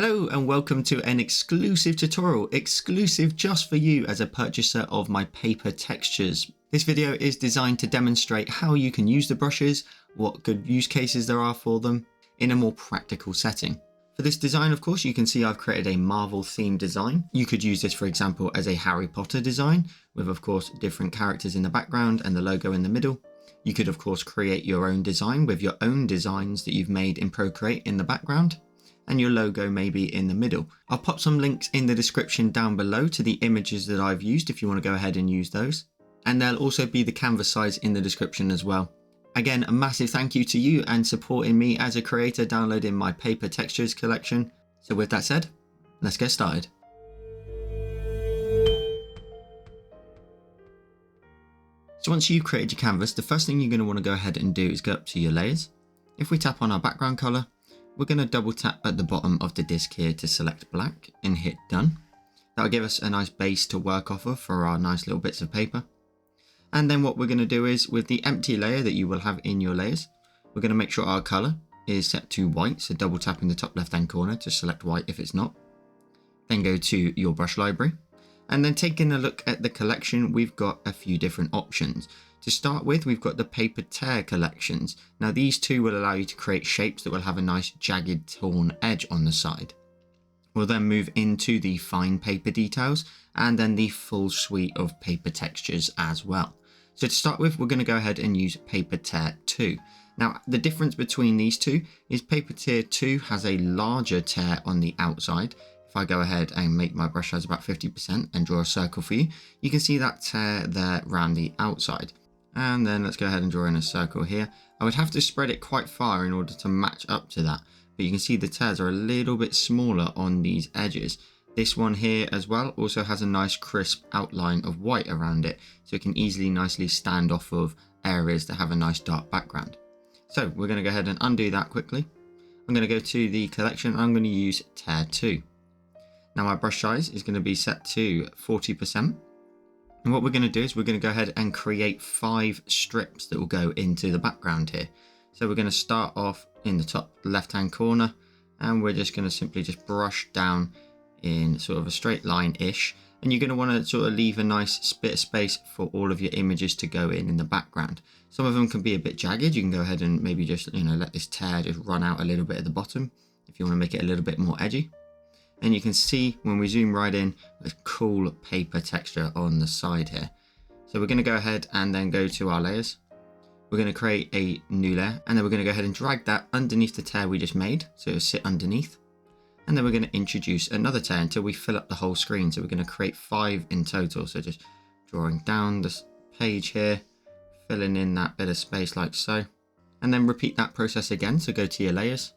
Hello and welcome to an exclusive tutorial, exclusive just for you as a purchaser of my paper textures. This video is designed to demonstrate how you can use the brushes, what good use cases there are for them in a more practical setting. For this design, of course, you can see I've created a Marvel themed design. You could use this, for example, as a Harry Potter design with, of course, different characters in the background and the logo in the middle. You could, of course, create your own design with your own designs that you've made in Procreate in the background, and your logo maybe in the middle. I'll pop some links in the description down below to the images that I've used if you want to go ahead and use those. And there'll also be the canvas size in the description as well. Again, a massive thank you to you and supporting me as a creator downloading my paper textures collection. So with that said, let's get started. So once you've created your canvas, the first thing you're going to want to go ahead and do is go up to your layers. If we tap on our background color, we're going to double tap at the bottom of the disk here to select black and hit done. That'll give us a nice base to work off of for our nice little bits of paper. And then what we're going to do is with the empty layer that you will have in your layers, we're going to make sure our color is set to white. So double tap in the top left hand corner to select white if it's not. Then go to your brush library. And then taking a look at the collection, we've got a few different options. To start with, we've got the paper tear collections. Now these two will allow you to create shapes that will have a nice jagged torn edge on the side. We'll then move into the fine paper details and then the full suite of paper textures as well. So to start with, we're going to go ahead and use paper tear 2. Now the difference between these two is paper tear 2 has a larger tear on the outside. If I go ahead and make my brush size about 50% and draw a circle for you, you can see that tear there around the outside. And then let's go ahead and draw in a circle here. I would have to spread it quite far in order to match up to that. But you can see the tears are a little bit smaller on these edges. This one here as well also has a nice crisp outline of white around it. So it can nicely stand off of areas that have a nice dark background. So we're going to go ahead and undo that quickly. I'm going to go to the collection and I'm going to use tear 2. Now my brush size is going to be set to 40%. And what we're going to do is we're going to go ahead and create 5 strips that will go into the background here. So we're going to start off in the top left hand corner and we're just going to simply just brush down in sort of a straight line-ish. And you're going to want to sort of leave a nice bit of space for all of your images to go in the background. Some of them can be a bit jagged. You can go ahead and maybe just, let this tear just run out a little bit at the bottom if you want to make it a little bit more edgy. And you can see when we zoom right in, this cool paper texture on the side here. So we're going to go ahead and then go to our layers. We're going to create a new layer and then we're going to go ahead and drag that underneath the tear we just made. So it'll sit underneath. And then we're going to introduce another tear until we fill up the whole screen. So we're going to create 5 in total. So just drawing down this page here, filling in that bit of space like so. And then repeat that process again. So go to your layers.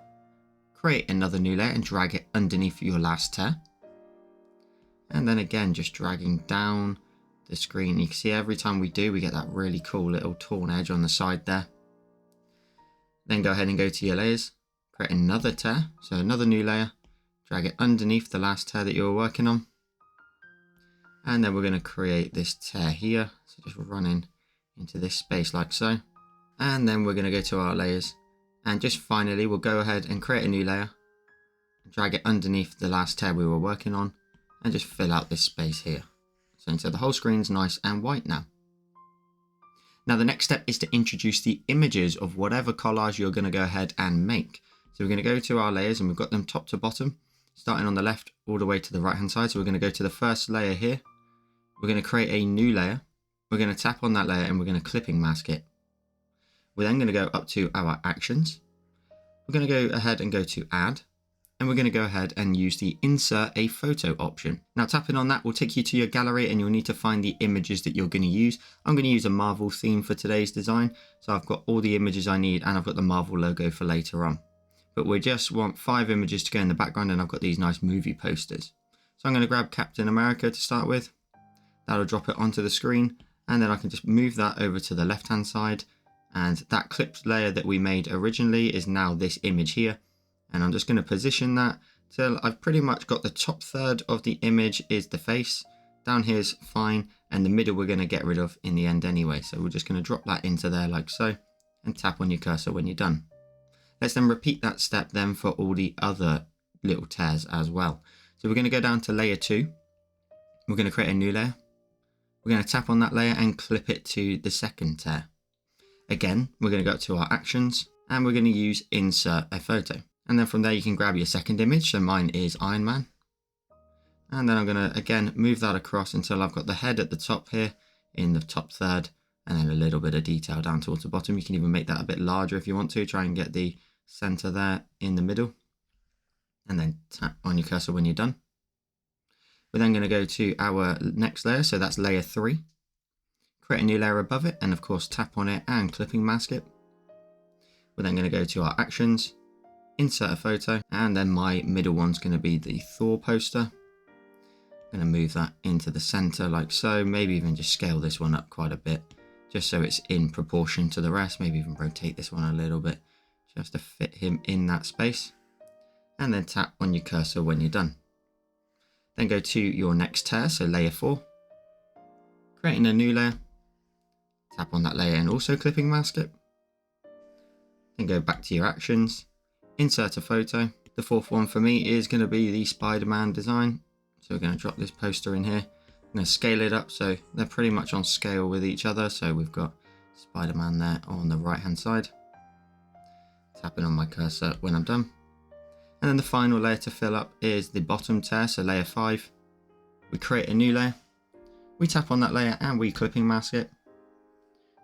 Create another new layer and drag it underneath your last tear. And then again, just dragging down the screen. You can see every time we do, we get that really cool little torn edge on the side there. Then go ahead and go to your layers, create another tear. So another new layer, drag it underneath the last tear that you were working on. And then we're going to create this tear here. So just running into this space like so. And then we're going to go to our layers. And just finally, we'll go ahead and create a new layer, drag it underneath the last tear we were working on, and just fill out this space here. So the whole screen's nice and white now. Now the next step is to introduce the images of whatever collage you're going to go ahead and make. So we're going to go to our layers and we've got them top to bottom, starting on the left all the way to the right hand side. So we're going to go to the first layer here. We're going to create a new layer. We're going to tap on that layer and we're going to clipping mask it. We're then going to go up to our actions. We're going to go ahead and go to add, and we're going to go ahead and use the insert a photo option. Now tapping on that will take you to your gallery and you'll need to find the images that you're going to use. I'm going to use a Marvel theme for today's design. So I've got all the images I need and I've got the Marvel logo for later on. But we just want 5 images to go in the background and I've got these nice movie posters. So I'm going to grab Captain America to start with. That'll drop it onto the screen and then I can just move that over to the left hand side. And that clipped layer that we made originally is now this image here. And I'm just going to position that till I've pretty much got the top third of the image is the face. Down here's fine. And the middle we're going to get rid of in the end anyway. So we're just going to drop that into there like so. And tap on your cursor when you're done. Let's then repeat that step then for all the other little tears as well. So we're going to go down to layer 2. We're going to create a new layer. We're going to tap on that layer and clip it to the second tear. Again, we're going to go up to our actions and we're going to use insert a photo. And then from there you can grab your second image. So mine is Iron Man. And then I'm going to again move that across until I've got the head at the top here in the top third, and then a little bit of detail down towards the bottom. You can even make that a bit larger if you want to. Try and get the center there in the middle. And then tap on your cursor when you're done. We're then going to go to our next layer, so that's layer 3. Create a new layer above it, and of course tap on it and clipping mask it. We're then going to go to our actions, insert a photo, and then my middle one's going to be the Thor poster. I'm going to move that into the center like so, maybe even just scale this one up quite a bit, just so it's in proportion to the rest. Maybe even rotate this one a little bit, just to fit him in that space. And then tap on your cursor when you're done. Then go to your next tear, so layer 4. Creating a new layer. Tap on that layer and also clipping mask it. Then go back to your actions. Insert a photo. The fourth one for me is going to be the Spider-Man design. So we're going to drop this poster in here. I'm going to scale it up so they're pretty much on scale with each other. So we've got Spider-Man there on the right hand side. Tapping on my cursor when I'm done. And then the final layer to fill up is the bottom tear, so layer 5. We create a new layer. We tap on that layer and we clipping mask it.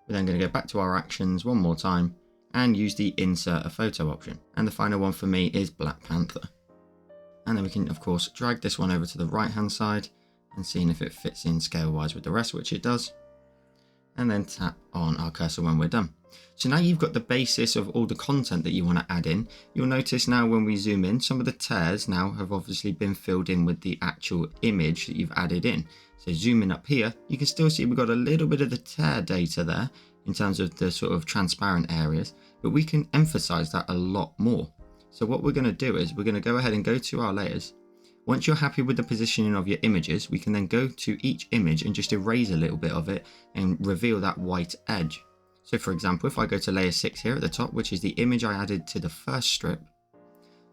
We're then going to go back to our actions one more time and use the insert a photo option. And the final one for me is Black Panther. And then we can of course drag this one over to the right hand side and seeing if it fits in scale wise with the rest, which it does. And then tap on our cursor when we're done. So now you've got the basis of all the content that you want to add in. You'll notice now when we zoom in, some of the tears now have obviously been filled in with the actual image that you've added in. So zooming up here, you can still see we've got a little bit of the tear data there in terms of the sort of transparent areas, but we can emphasize that a lot more. So what we're going to do is we're going to go ahead and go to our layers. Once you're happy with the positioning of your images, we can then go to each image and just erase a little bit of it and reveal that white edge. So for example, if I go to layer 6 here at the top, which is the image I added to the first strip,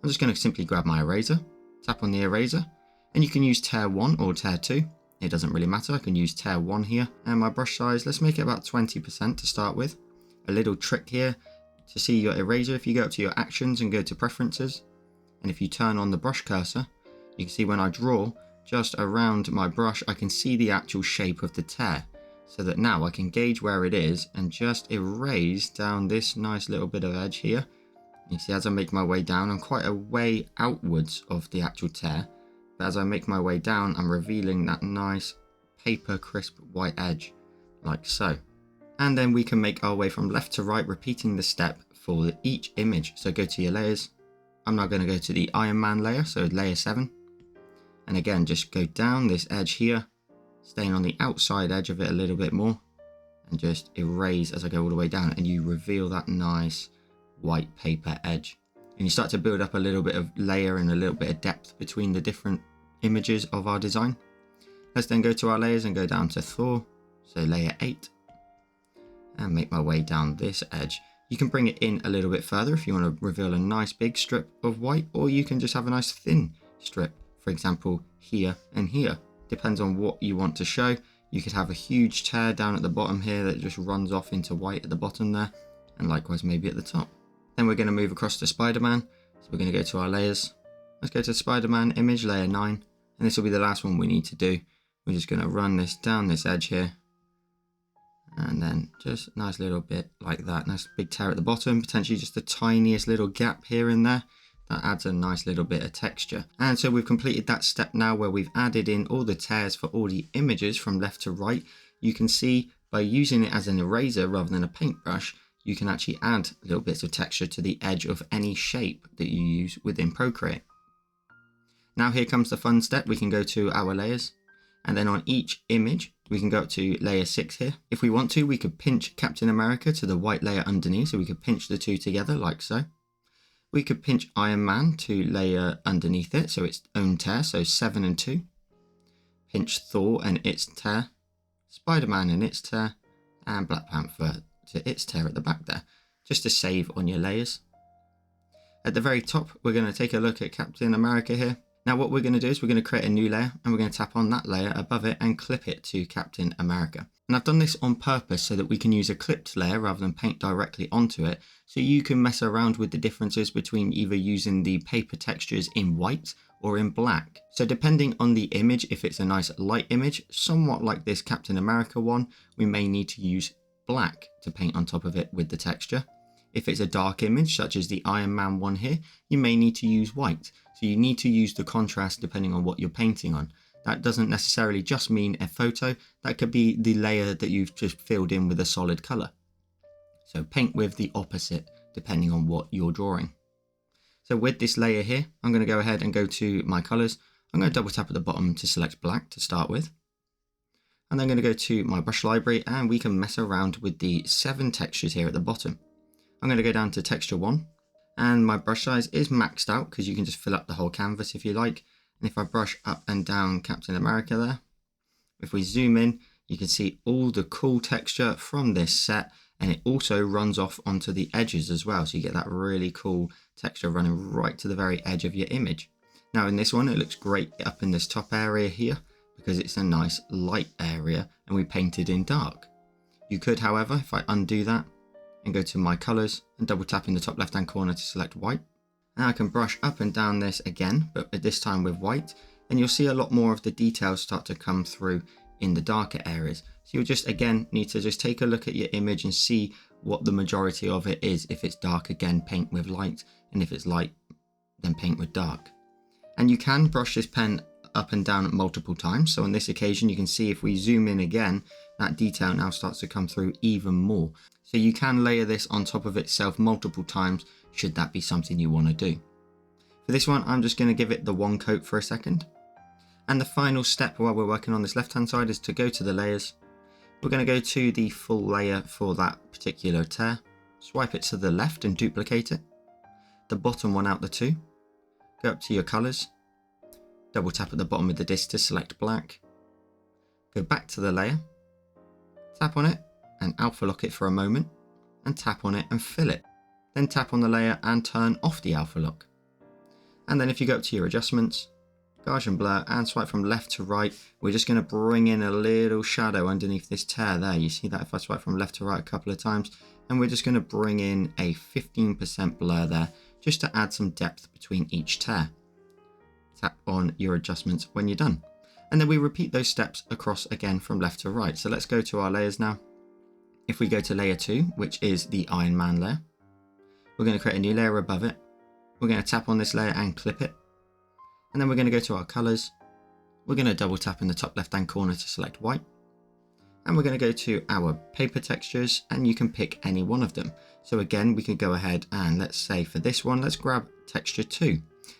I'm just going to simply grab my eraser, tap on the eraser, and you can use tear 1 or tear 2. It doesn't really matter. I can use tear 1 here, and my brush size, let's make it about 20% to start with. A little trick here to see your eraser, if you go up to your actions and go to preferences, and if you turn on the brush cursor, you can see when I draw just around my brush, I can see the actual shape of the tear. So that now I can gauge where it is and just erase down this nice little bit of edge here. You see as I make my way down, I'm quite a way outwards of the actual tear. But as I make my way down, I'm revealing that nice paper crisp white edge, like so. And then we can make our way from left to right, repeating the step for each image. So go to your layers. I'm now going to go to the Iron Man layer, so layer 7. And again, just go down this edge here, staying on the outside edge of it a little bit more, and just erase as I go all the way down, and you reveal that nice white paper edge. And you start to build up a little bit of layer and a little bit of depth between the different images of our design. Let's then go to our layers and go down to Thor, so layer 8, and make my way down this edge. You can bring it in a little bit further if you want to reveal a nice big strip of white, or you can just have a nice thin strip, for example here and here. Depends on what you want to show. You could have a huge tear down at the bottom here that just runs off into white at the bottom there, and likewise maybe at the top. Then we're going to move across to Spider-Man, so we're going to go to our layers. Let's go to Spider-Man image, layer 9, and this will be the last one we need to do. We're just going to run this down this edge here, and then just a nice little bit like that. Nice big tear at the bottom, potentially just the tiniest little gap here and there. That adds a nice little bit of texture. And so we've completed that step now where we've added in all the tears for all the images from left to right. You can see by using it as an eraser rather than a paintbrush, you can actually add little bits of texture to the edge of any shape that you use within Procreate. Now here comes the fun step. We can go to our layers, and then on each image, we can go up to layer 6 here. If we want to, we could pinch Captain America to the white layer underneath, so we could pinch the two together like so. We could pinch Iron Man to layer underneath it, so its own tear, so 7 and 2. Pinch Thor and its tear, Spider-Man and its tear, and Black Panther to its tear at the back there, just to save on your layers. At the very top, we're going to take a look at Captain America here. Now what we're going to do is we're going to create a new layer, and we're going to tap on that layer above it and clip it to Captain America. And I've done this on purpose so that we can use a clipped layer rather than paint directly onto it, so you can mess around with the differences between either using the paper textures in white or in black. So depending on the image, if it's a nice light image, somewhat like this Captain America one, we may need to use black to paint on top of it with the texture. If it's a dark image, such as the Iron Man one here, you may need to use white. So you need to use the contrast depending on what you're painting on. That doesn't necessarily just mean a photo, that could be the layer that you've just filled in with a solid color. So paint with the opposite depending on what you're drawing. So with this layer here, I'm going to go ahead and go to my colors. I'm going to double tap at the bottom to select black to start with. And then I'm going to go to my brush library, and we can mess around with the 7 textures here at the bottom. I'm going to go down to texture 1, and my brush size is maxed out because you can just fill up the whole canvas if you like. And if I brush up and down Captain America there, if we zoom in, you can see all the cool texture from this set, and it also runs off onto the edges as well. So you get that really cool texture running right to the very edge of your image. Now in this one, it looks great up in this top area here because it's a nice light area and we painted in dark. You could, however, if I undo that and go to my colors and double tap in the top left hand corner to select white. Now I can brush up and down this again, but this time with white, and you'll see a lot more of the details start to come through in the darker areas. So you'll just again need to just take a look at your image and see what the majority of it is. If it's dark, again paint with light, and if it's light, then paint with dark. And you can brush this pen up and down multiple times. So on this occasion, you can see if we zoom in again, that detail now starts to come through even more. So you can layer this on top of itself multiple times should that be something you want to do. For this one, I'm just going to give it the one coat for a second. And the final step while we're working on this left hand side is to go to the layers. We're going to go to the full layer for that particular tear, swipe it to the left and duplicate it, the bottom one out the 2, go up to your colors, double tap at the bottom of the disc to select black, go back to the layer, tap on it and alpha lock it for a moment, and tap on it and fill it. Then tap on the layer and turn off the alpha lock. And then if you go up to your adjustments, Gaussian blur, and swipe from left to right, we're just going to bring in a little shadow underneath this tear there. You see that if I swipe from left to right a couple of times, and we're just going to bring in a 15% blur there, just to add some depth between each tear. Tap on your adjustments when you're done. And then we repeat those steps across again from left to right. So let's go to our layers now. If we go to layer 2, which is the Iron Man layer, we're going to create a new layer above it. We're going to tap on this layer and clip it. And then we're going to go to our colors. We're going to double tap in the top left hand corner to select white. And we're going to go to our paper textures, and you can pick any one of them. So again, we can go ahead and let's say for this one, let's grab texture 2.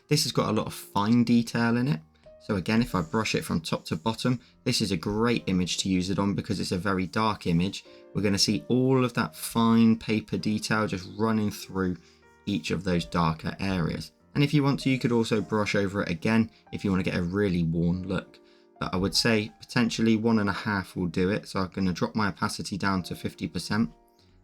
This has got a lot of fine detail in it. So again, if I brush it from top to bottom, this is a great image to use it on because it's a very dark image. We're going to see all of that fine paper detail just running through each of those darker areas. And if you want to, you could also brush over it again if you want to get a really worn look. But I would say potentially 1.5 will do it. So I'm going to drop my opacity down to 50%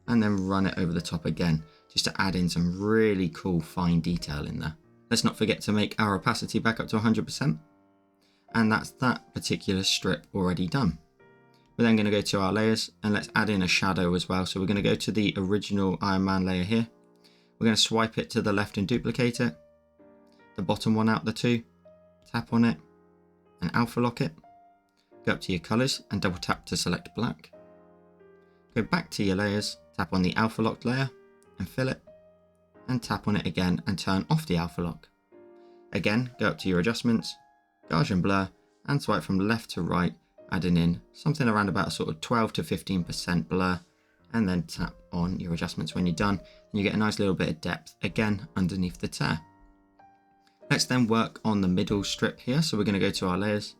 and then run it over the top again, just to add in some really cool fine detail in there. Let's not forget to make our opacity back up to 100%. And that's that particular strip already done. We're then going to go to our layers and let's add in a shadow as well. So we're going to go to the original Iron Man layer here. We're going to swipe it to the left and duplicate it. The bottom one out the 2, tap on it and alpha lock it. Go up to your colors and double tap to select black. Go back to your layers, tap on the alpha locked layer and fill it, and tap on it again and turn off the alpha lock. Again, go up to your adjustments, Gaussian blur, and swipe from left to right, adding in something around about a sort of 12 to 15% blur, and then tap on your adjustments when you're done, and you get a nice little bit of depth again underneath the tear. Let's then work on the middle strip here. So we're going to go to our layers.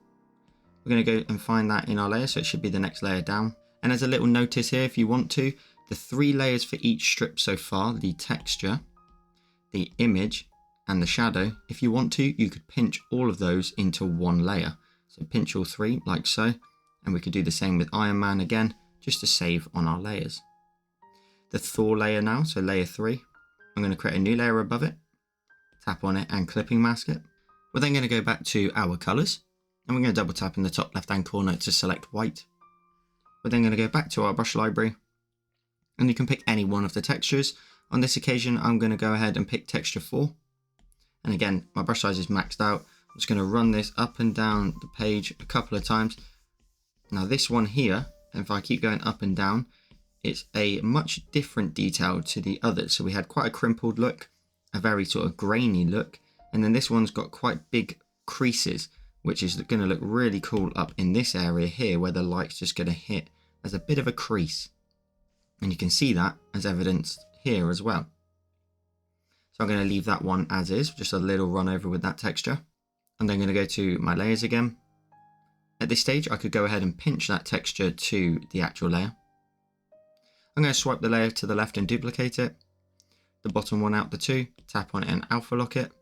We're going to go and find that in our layer, so it should be the next layer down. And as a little notice here, if you want to, the 3 layers for each strip so far, the texture, the image, and the shadow, if you want to, you could pinch all of those into one layer. So pinch all 3 like so, and we could do the same with Iron Man again, just to save on our layers. The Thor layer now, so layer 3, I'm going to create a new layer above it. tap on it and clipping mask it. We're then going to go back to our colours, and we're going to double tap in the top left hand corner to select white. We're then going to go back to our brush library, and you can pick any one of the textures. On this occasion, I'm going to go ahead and pick texture 4. And again, my brush size is maxed out. I'm just going to run this up and down the page a couple of times. Now this one here, if I keep going up and down, it's a much different detail to the others. So we had quite a crimpled look, a very sort of grainy look, and then this one's got quite big creases, which is going to look really cool up in this area here where the light's just going to hit as a bit of a crease. And you can see that as evidenced here as well. So I'm going to leave that one as is, just a little run over with that texture. I'm then going to go to my layers again. At this stage, I could go ahead and pinch that texture to the actual layer. I'm going to swipe the layer to the left and duplicate it. The bottom one out the 2, tap on it and alpha lock it.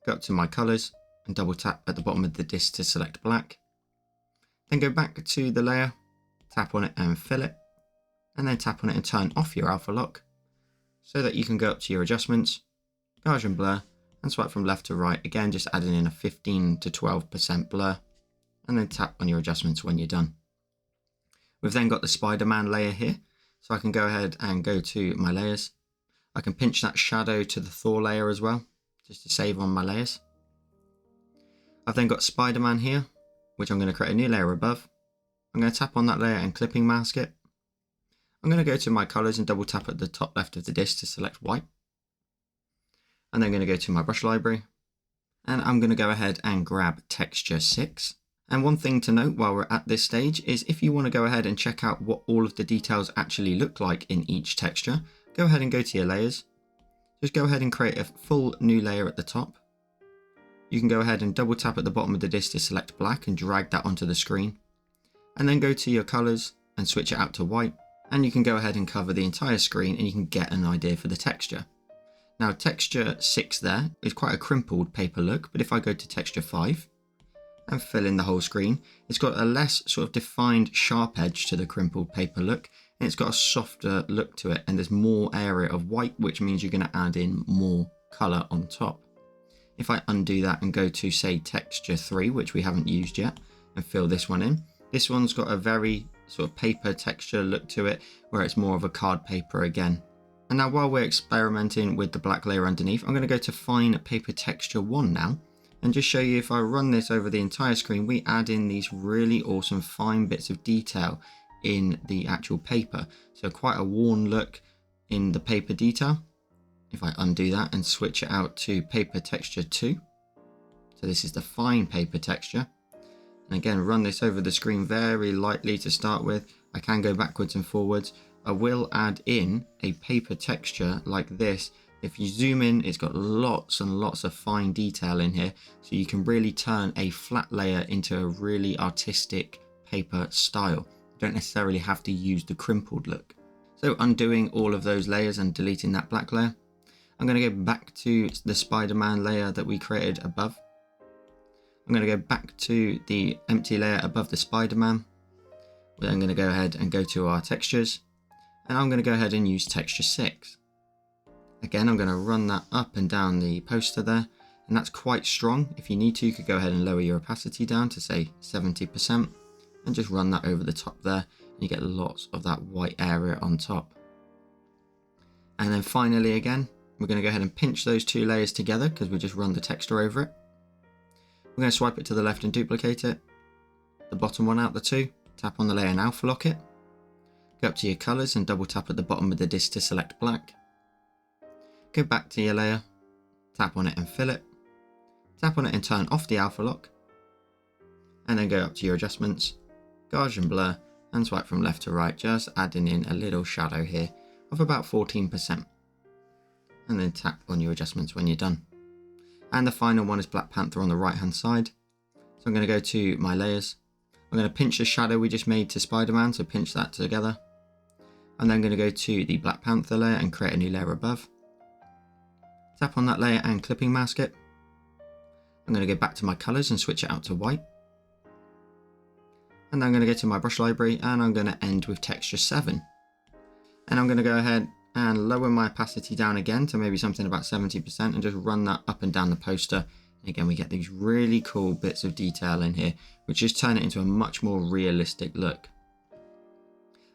Go up to my colours and double tap at the bottom of the disk to select black. Then go back to the layer, tap on it and fill it. And then tap on it and turn off your alpha lock so that you can go up to your adjustments, Gaussian blur, and swipe from left to right, again just adding in a 15 to 12% blur, and then tap on your adjustments when you're done. We've then got the Spider-Man layer here, so I can go ahead and go to my layers. I can pinch that shadow to the Thor layer as well, just to save on my layers. I've then got Spider-Man here, which I'm going to create a new layer above. I'm going to tap on that layer and clipping mask it. I'm going to go to my colours and double tap at the top left of the disk to select white. I'm then going to go to my brush library, and I'm going to go ahead and grab texture 6. And one thing to note while we're at this stage is if you want to go ahead and check out what all of the details actually look like in each texture, go ahead and go to your layers. Just go ahead and create a full new layer at the top. You can go ahead and double tap at the bottom of the disk to select black and drag that onto the screen. And then go to your colours and switch it out to white. And you can go ahead and cover the entire screen and you can get an idea for the texture. Now texture 6 there is quite a crimpled paper look, but if I go to texture 5 and fill in the whole screen, it's got a less sort of defined sharp edge to the crimpled paper look, and it's got a softer look to it, and there's more area of white, which means you're going to add in more colour on top. If I undo that and go to say texture 3, which we haven't used yet, and fill this one in, this one's got a very sort of paper texture look to it, where it's more of a card paper again. And now while we're experimenting with the black layer underneath, I'm going to go to fine paper texture 1 now, and just show you if I run this over the entire screen, we add in these really awesome fine bits of detail in the actual paper. So quite a worn look in the paper detail. If I undo that and switch it out to paper texture 2, so this is the fine paper texture. And again, run this over the screen very lightly to start with. I can go backwards and forwards. I will add in a paper texture like this. If you zoom in, it's got lots and lots of fine detail in here. So you can really turn a flat layer into a really artistic paper style. You don't necessarily have to use the crimpled look. So undoing all of those layers and deleting that black layer, I'm going to go back to the Spider-Man layer that we created above. I'm going to go back to the empty layer above the Spider-Man. We're then going to go ahead and go to our textures, and I'm going to go ahead and use texture 6. Again, I'm going to run that up and down the poster there, and that's quite strong. If you need to, you could go ahead and lower your opacity down to say 70% and just run that over the top there, and you get lots of that white area on top. And then finally again, we're going to go ahead and pinch those 2 layers together because we just run the texture over it. We're going to swipe it to the left and duplicate it. The bottom one out the 2, tap on the layer and alpha lock it. Go up to your colours and double tap at the bottom of the disk to select black. Go back to your layer, tap on it and fill it. Tap on it and turn off the alpha lock. And then go up to your adjustments, Gaussian blur, and swipe from left to right, just adding in a little shadow here of about 14%. And then tap on your adjustments when you're done. And the final one is Black Panther on the right hand side. So I'm going to go to my layers. I'm going to pinch the shadow we just made to Spider-Man, so pinch that together. I'm then going to go to the Black Panther layer and create a new layer above. Tap on that layer and clipping mask it. I'm going to go back to my colours and switch it out to white. And then I'm going to go to my brush library and I'm going to end with texture 7. And I'm going to go ahead, and lower my opacity down again to maybe something about 70% and just run that up and down the poster. And again, we get these really cool bits of detail in here, which just turn it into a much more realistic look.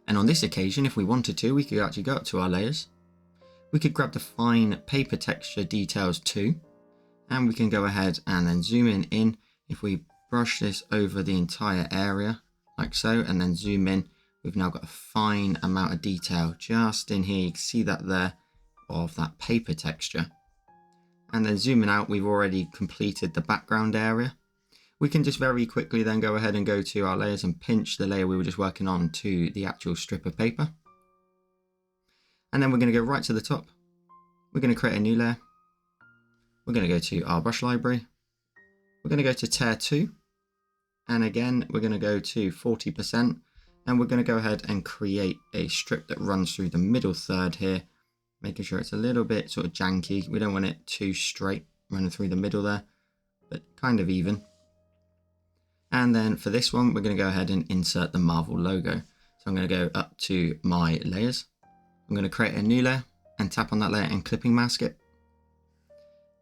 And on this occasion, if we wanted to, we could actually go up to our layers. We could grab the fine paper texture details too, and we can go ahead and then zoom in. If we brush this over the entire area like so, and then zoom in, we've now got a fine amount of detail just in here. You can see that there of that paper texture. And then zooming out, we've already completed the background area. We can just very quickly then go ahead and go to our layers and pinch the layer we were just working on to the actual strip of paper. And then we're going to go right to the top. We're going to create a new layer. We're going to go to our brush library. We're going to go to Tear 2. And again, we're going to go to 40%. And we're going to go ahead and create a strip that runs through the middle third here, making sure it's a little bit sort of janky. We don't want it too straight running through the middle there, but kind of even. And then for this one, we're going to go ahead and insert the Marvel logo. So I'm going to go up to my layers. I'm going to create a new layer and tap on that layer and clipping mask it.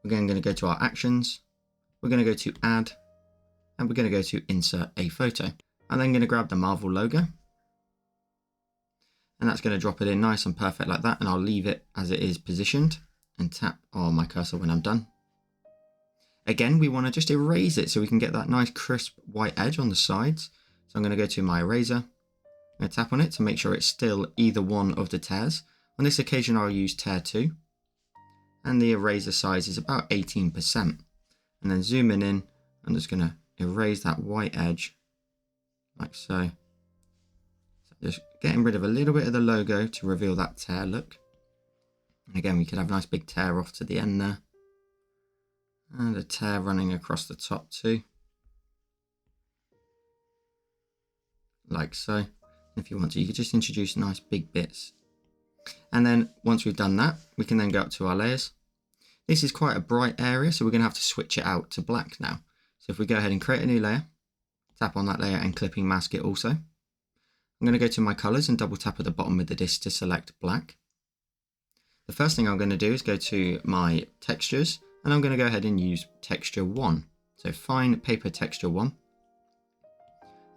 We're going to go to our actions. We're going to go to add, and we're going to go to insert a photo. I'm then going to grab the Marvel logo, and that's going to drop it in nice and perfect like that. And I'll leave it as it is positioned and tap on my cursor when I'm done. Again, we want to just erase it so we can get that nice crisp white edge on the sides. So I'm going to go to my eraser. I'm going to tap on it to make sure it's still either one of the tears. On this occasion, I'll use Tear 2. And the eraser size is about 18%. And then zooming in, I'm just going to erase that white edge like so. So just getting rid of a little bit of the logo to reveal that tear look. And again, we could have a nice big tear off to the end there. And a tear running across the top too. Like so. If you want to, you could just introduce nice big bits. And then once we've done that, we can then go up to our layers. This is quite a bright area, so we're going to have to switch it out to black now. So if we go ahead and create a new layer, tap on that layer and clipping mask it also. I'm going to go to my colors and double tap at the bottom of the disk to select black. The first thing I'm going to do is go to my textures, and I'm going to go ahead and use texture 1. So fine paper texture 1.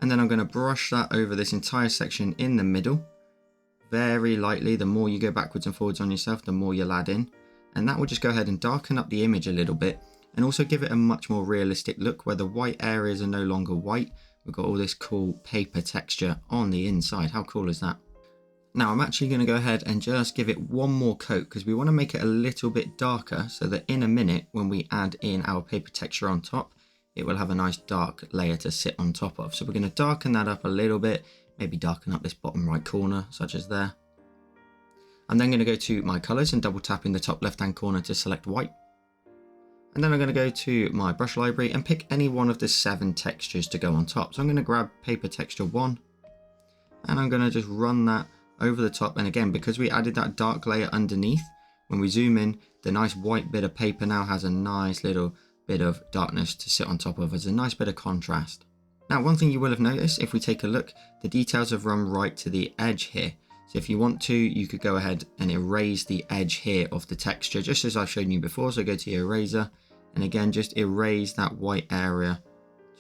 And then I'm going to brush that over this entire section in the middle. Very lightly. The more you go backwards and forwards on yourself, the more you'll add in. And that will just go ahead and darken up the image a little bit and also give it a much more realistic look where the white areas are no longer white. We've got all this cool paper texture on the inside. How cool is that? Now I'm actually going to go ahead and just give it one more coat because we want to make it a little bit darker so that in a minute when we add in our paper texture on top, it will have a nice dark layer to sit on top of. So we're going to darken that up a little bit, maybe darken up this bottom right corner such as there. I'm then going to go to my colors and double tap in the top left hand corner to select white. And then I'm going to go to my brush library and pick any one of the 7 textures to go on top. So I'm going to grab paper texture 1 and I'm going to just run that over the top. And again, because we added that dark layer underneath, when we zoom in, the nice white bit of paper now has a nice little bit of darkness to sit on top of as a nice bit of contrast. Now, one thing you will have noticed, if we take a look, the details have run right to the edge here. So if you want to, you could go ahead and erase the edge here of the texture, just as I've shown you before. So go to your eraser and again, just erase that white area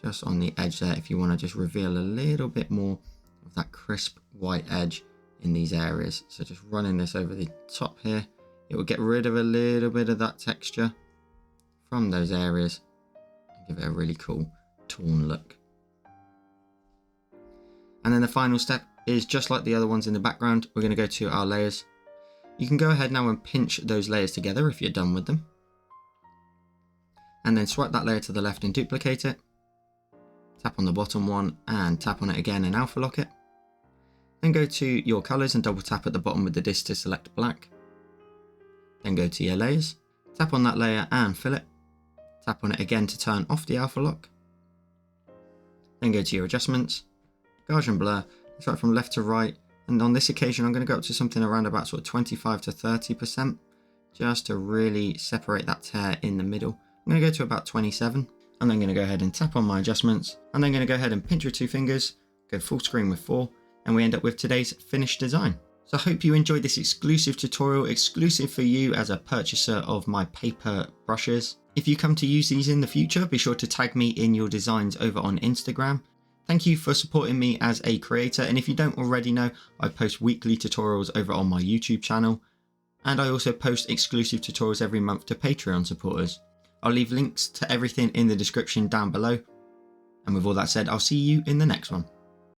just on the edge there if you want to just reveal a little bit more of that crisp white edge in these areas. So just running this over the top here, it will get rid of a little bit of that texture from those areas and give it a really cool torn look. And then the final step is just like the other ones in the background. We're going to go to our layers. You can go ahead now and pinch those layers together if you're done with them. And then swipe that layer to the left and duplicate it. Tap on the bottom one and tap on it again and alpha lock it. Then go to your colors and double tap at the bottom with the disk to select black. Then go to your layers. Tap on that layer and fill it. Tap on it again to turn off the alpha lock. Then go to your adjustments. Gaussian blur. Start from left to right, and on this occasion I'm going to go up to something around about sort of 25 to 30% just to really separate that tear in the middle. I'm going to go to about 27. I'm then going to go ahead and tap on my adjustments. I'm then going to go ahead and pinch with 2 fingers, go full screen with 4, and we end up with today's finished design. So I hope you enjoyed this exclusive tutorial, exclusive for you as a purchaser of my paper brushes. If you come to use these in the future, be sure to tag me in your designs over on Instagram. Thank you for supporting me as a creator, and if you don't already know, I post weekly tutorials over on my YouTube channel, and I also post exclusive tutorials every month to Patreon supporters. I'll leave links to everything in the description down below, and with all that said, I'll see you in the next one.